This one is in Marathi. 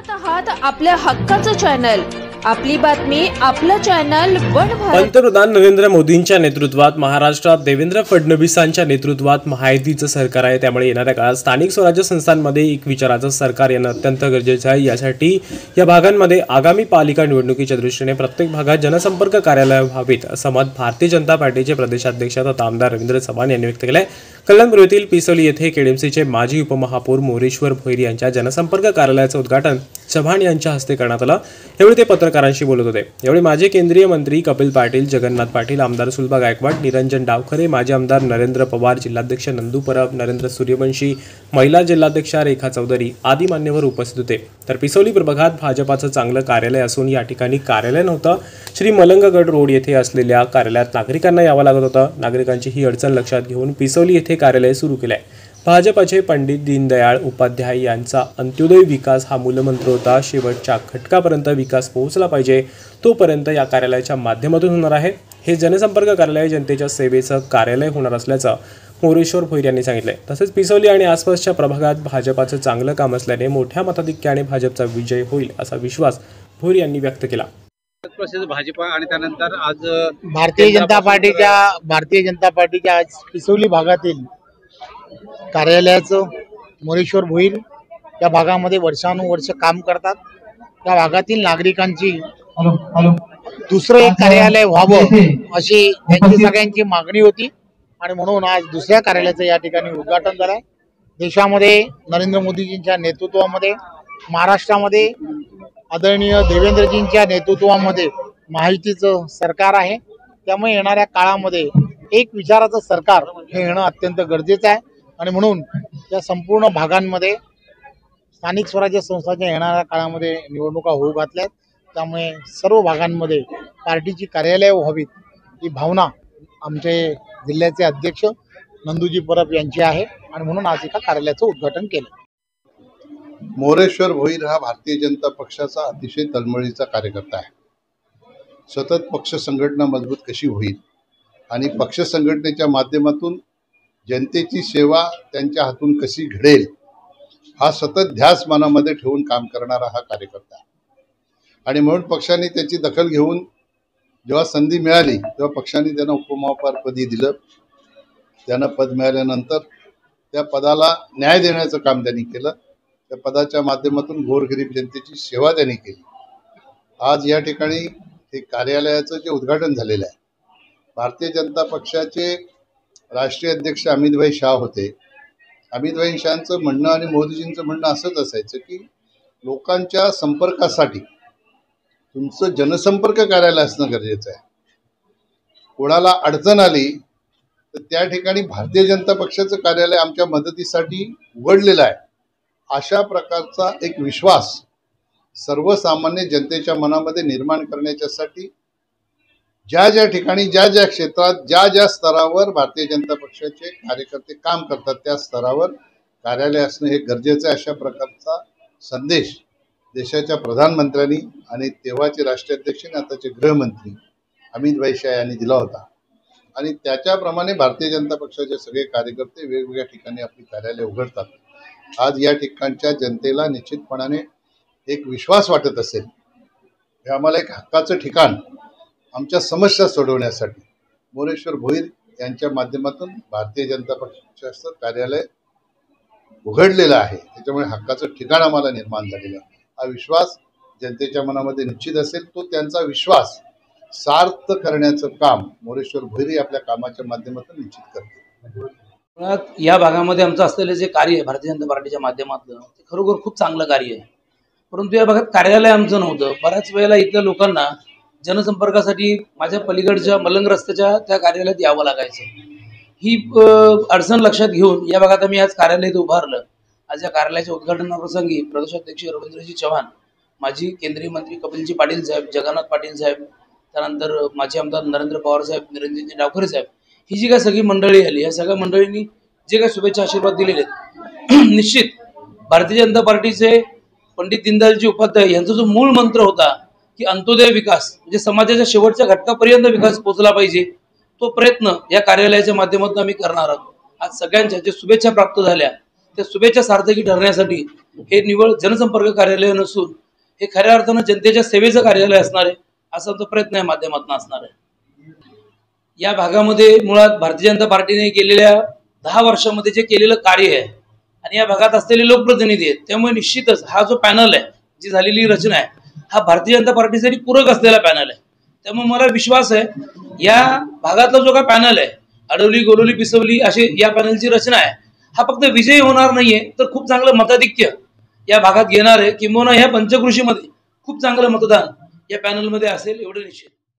पाहत आहात आपल्या हक्काचं चॅनल, आपली बातमी, आपलं चॅनल वन भारत। पंतप्रधान नरेंद्र मोदींच्या नेतृत्वात महाराष्ट्रात देवेंद्र फडणवीसांच्या नेतृत्वात महायुतीचं सरकार आहे। त्यामुळे येणाऱ्या काळात स्थानिक स्वराज्य संस्थांमध्ये एक विचाराचं सरकार येणं अत्यंत गरजेचं आहे। यासाठी या भागांमध्ये आगामी पालिका निवडणुकीच्या दृष्टीने प्रत्येक भागात जनसंपर्क कार्यालय व्हावीत असं मत भारतीय जनता पार्टीचे प्रदेशाध्यक्ष तथा आमदार रवींद्र चव्हाण यांनी व्यक्त केलं आहे। कल्याणपूर्वेतील पिसोली येथे केडीएमसीचे माजी उपमहापौर मोरेश्वर भोईर यांच्या जनसंपर्क कार्यालयाचं उद्घाटन चव्हाण यांच्या हस्ते करण्यात आलं। यावेळी ते पत्रकारांशी बोलत होते। यावेळी माजी केंद्रीय मंत्री कपिल पाटील, जगन्नाथ पाटील, आमदार सुलभा गायकवाड, निरंजन डावखरे, माजी आमदार नरेंद्र पवार, जिल्हाध्यक्ष नंदू परब, नरेंद्र सूर्यवंशी, महिला जिल्हाध्यक्षा रेखा चौधरी आदी मान्यवर उपस्थित होते। तर पिसोली प्रभागात भाजपाचं चांगलं कार्यालय असून या ठिकाणी कार्यालय नव्हतं। श्री मलंगगड रोड येथे असलेल्या कार्यालयात नागरिकांना यावं लागत होतं। नागरिकांची ही अडचण लक्षात घेऊन पिसोली येथे कार्यालय सुरू केले आहे। भाजपाचे पंडित दीनदयाळ उपाध्याय यांचा अंत्योदय विकास हा मूलमंत्र होता। शेवटच्या घटकापर्यंत विकास पोहोचला पाहिजे तोपर्यंत या कार्यालयाच्या माध्यमातून होणार आहे। हे जनसंपर्क कार्यालय जनतेच्या सेवेचं कार्यालय होणार असल्याचं मोरेश्वर भोईर यांनी सांगितले। तसेच पिसोली आणि आसपासच्या प्रभागात भाजपाचं चांगलं काम असल्याने मोठ्या मताधिक्याने भाजपचा विजय होईल असा विश्वास भोईर यांनी व्यक्त केला। भाजपा आणि त्यानंतर आज भारतीय जनता पार्टीच्या आज पिसोली भागातील कार्यालयाचं मोरेश्वर भोईर या भागामध्ये वर्षानुवर्ष काम करतात। त्या भागातील नागरिकांची दुसरं एक कार्यालय व्हावं अशी त्यांची सगळ्यांची मागणी होती आणि म्हणून आज दुसऱ्या कार्यालयाचं या ठिकाणी उद्घाटन झालंय। देशामध्ये नरेंद्र मोदीजींच्या नेतृत्वामध्ये, महाराष्ट्रामध्ये आदरणीय देवेंद्रजींच्या नेतृत्वामध्ये महायुतीचं सरकार आहे। त्यामुळे येणाऱ्या काळामध्ये एक विचाराचं सरकार हे येणं अत्यंत गरजेचं आहे आणि म्हणून या संपूर्ण भागांमध्ये स्थानिक स्वराज्य संस्थांच्या येणाऱ्या काळामध्ये निवडणुका होऊ घातल्यात। त्यामुळे सर्व भागांमध्ये पार्टीची कार्यालये व्हावीत ही भावना आमचे जिल्ह्याचे अध्यक्ष नंदूजी परब यांची आहे आणि म्हणून आज एका कार्यालयाचं उद्घाटन केलं। मोरेश्वर भोईर हा भारतीय जनता पक्षाचा अतिशय तळमळीचा कार्यकर्ता आहे। सतत पक्ष संघटना मजबूत कशी होईल आणि पक्ष संघटनेच्या माध्यमातून जनतेची सेवा त्यांच्या हातून कशी घडेल हा सतत ध्यास मनामध्ये ठेवून काम करणारा हा कार्यकर्ता आहे आणि म्हणून पक्षाने त्याची दखल घेऊन जेव्हा संधी मिळाली तेव्हा पक्षाने त्यांना उपमहापौरपदी दिलं। त्यांना पद मिळाल्यानंतर त्या पदाला न्याय देण्याचं काम त्यांनी केलं। त्या पदाच्या माध्यमातून गोरगरीब जनतेची सेवा त्यांनी केली। आज या ठिकाणी हे कार्यालयाचं जे उद्घाटन झालेलं आहे, भारतीय जनता पक्षाचे राष्ट्रीय अध्यक्ष अमितभाई शाह होते। अमितभाई शाहांचं म्हणणं आणि मोदीजींचं म्हणणं असंच असायचं की लोकांच्या संपर्कासाठी तुमचं जनसंपर्क कार्यालय असणं गरजेचं आहे। कोणाला अडचण आली तर त्या ठिकाणी भारतीय जनता पक्षाचं कार्यालय आमच्या मदतीसाठी उघडलेलं आहे अशा प्रकारचा एक विश्वास सर्वसामान्य जनतेच्या मनामध्ये निर्माण करण्याच्यासाठी ज्या ठिकाणी ज्या क्षेत्रात ज्या स्तरावर भारतीय जनता पक्षाचे कार्यकर्ते काम करतात त्या स्तरावर कार्यालय असणं हे गरजेचं आहे अशा प्रकारचा संदेश देशाच्या प्रधानमंत्र्यांनी आणि तेव्हाचे राष्ट्रीय अध्यक्ष आणि आताचे गृहमंत्री अमितभाई शाह यांनी दिला होता आणि त्याच्याप्रमाणे भारतीय जनता पक्षाचे सगळे कार्यकर्ते वेगवेगळ्या ठिकाणी आपली कार्यालय उघडतात। आज या ठिकाणच्या जनतेला निश्चितपणाने एक विश्वास वाटत असेल हे आम्हाला एक हक्काचं ठिकाण आमच्या समस्या सोडवण्यासाठी मोरेश्वर भोईर यांच्या माध्यमातून भारतीय जनता पक्षाचं कार्यालय उघडलेलं आहे। त्याच्यामुळे हक्काचं ठिकाण आम्हाला निर्माण झालेलं आहे। हा विश्वास जनतेच्या मनामध्ये निश्चित असेल। तो त्यांचा विश्वास सार्थ करण्याचं काम मोरेश्वर भोईर आपल्या कामाच्या माध्यमातून निश्चित करते। या भागामध्ये आमचं असलेलं जे कार्य आहे भारतीय जनता पार्टीच्या माध्यमातून ते खरोखर खूप चांगलं कार्य आहे, परंतु या भागात कार्यालय आमचं नव्हतं। बऱ्याच वेळेला इथल्या लोकांना जनसंपर्कासाठी माझ्या पलीकडच्या मलंग रस्त्याच्या त्या कार्यालयात यावं लागायचं। ही अडचण लक्षात घेऊन या भागात आम्ही आज कार्यालय उभारलं। आज या कार्यालयाच्या उद्घाटनाप्रसंगी प्रदेशाध्यक्ष रवींद्रजी चव्हाण, माजी केंद्रीय मंत्री कपिलजी पाटील साहेब, जगन्नाथ पाटील साहेब, त्यानंतर माजी आमदार नरेंद्र पवार साहेब, निरंजनजी डावखरे साहेब, ही जी काय सगळी मंडळी आली या सगळ्या मंडळींनी जे काही शुभेच्छा आशीर्वाद दिलेले आहेत, निश्चित भारतीय जनता पार्टीचे पंडित दीनदयाळजी उपाध्याय यांचा जो मूळ मंत्र होता की अंत्योदय विकास म्हणजे समाजाच्या शेवटच्या घटकापर्यंत विकास पोहोचला पाहिजे, तो प्रयत्न या कार्यालयाच्या माध्यमातून आम्ही करणार आहोत। आज सगळ्यांच्या जे शुभेच्छा प्राप्त झाल्या त्या शुभेच्छा सार्थकी ठरण्यासाठी हे निवळ जनसंपर्क कार्यालय नसून हे खऱ्या अर्थानं जनतेच्या सेवेचं कार्यालय असणार आहे, असा आमचा प्रयत्न या माध्यमातून असणार आहे. या भागामध्ये मुळात भारतीय जनता पार्टीने गेलेल्या 10 वर्षामध्ये जे केलेलं कार्य आहे आणि या भागात असलेले लोकप्रतिनिधी आहेत, त्यामुळे निश्चितच हा जो पॅनल आहे, जी झालेली रचना आहे, हा भारतीय जनता पार्टीसाठी पूरक असलेला पॅनल आहे. त्यामुळे मला विश्वास आहे या भागातला जो काय पॅनल आहे, अडवली, गोलवली, पिसवली अशी या पॅनलची रचना आहे, हा फक्त विजयी होणार नाहीये, तर खूप चांगलं मताधिक्य या भागात घेणार आहे. किंबहुना या पंचकृषीमध्ये खूप चांगलं मतदान या पॅनलमध्ये असेल एवढं निश्चित.